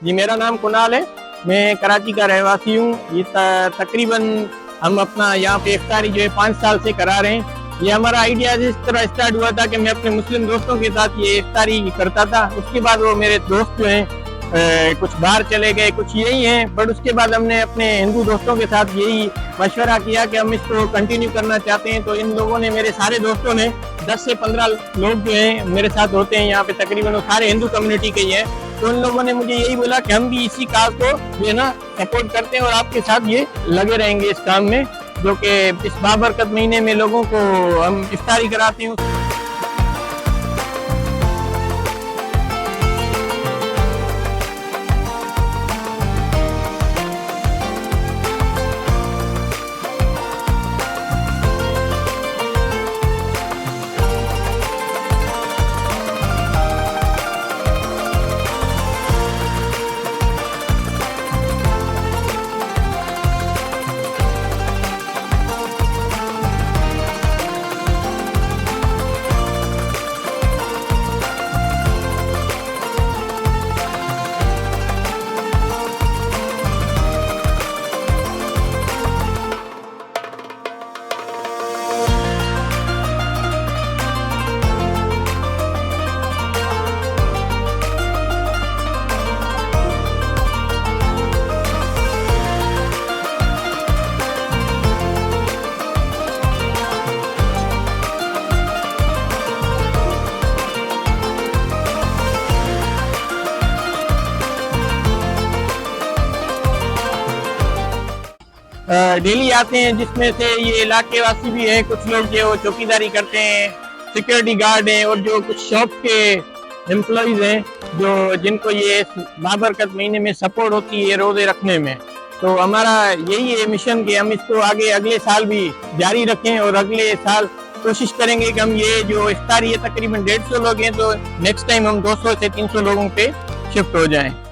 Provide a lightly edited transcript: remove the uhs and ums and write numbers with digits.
जी, मेरा नाम कुणाल है। मैं कराची का रहवासी हूँ। ये तकरीबन हम अपना यहाँ पे इफ्तारी जो है 5 साल से करा रहे हैं। ये हमारा आइडिया इस तरह स्टार्ट हुआ था कि मैं अपने मुस्लिम दोस्तों के साथ ये इफ्तारी करता था। उसके बाद वो मेरे दोस्त जो हैं कुछ बाहर चले गए, कुछ यही हैं, बट उसके बाद हमने अपने हिंदू दोस्तों के साथ यही मशवरा किया कि हम इसको कंटिन्यू करना चाहते हैं। तो इन लोगों ने, मेरे सारे दोस्तों ने, 10 से 15 लोग जो हैं मेरे साथ होते हैं यहाँ पे, तकरीबन वो सारे हिंदू कम्युनिटी के ही हैं। तो उन लोगों ने मुझे यही बोला कि हम भी इसी काज को जो है ना सपोर्ट करते हैं और आपके साथ ये लगे रहेंगे इस काम में, जो कि इस बाबरकत महीने में लोगों को हम इफ्तारी कराते हैं। डेली आते हैं, जिसमें से ये इलाके वासी भी है, कुछ लोग जो चौकीदारी करते हैं, सिक्योरिटी गार्ड हैं, और जो कुछ शॉप के एम्प्लॉइज हैं जो जिनको ये बाबरकत महीने में सपोर्ट होती है रोजे रखने में। तो हमारा यही है मिशन कि हम इसको आगे अगले साल भी जारी रखें, और अगले साल कोशिश करेंगे कि हम ये जो इफ्तारी है तकरीबन 150 लोग हैं, तो नेक्स्ट टाइम हम 200 से 300 लोगों पे शिफ्ट हो जाएं।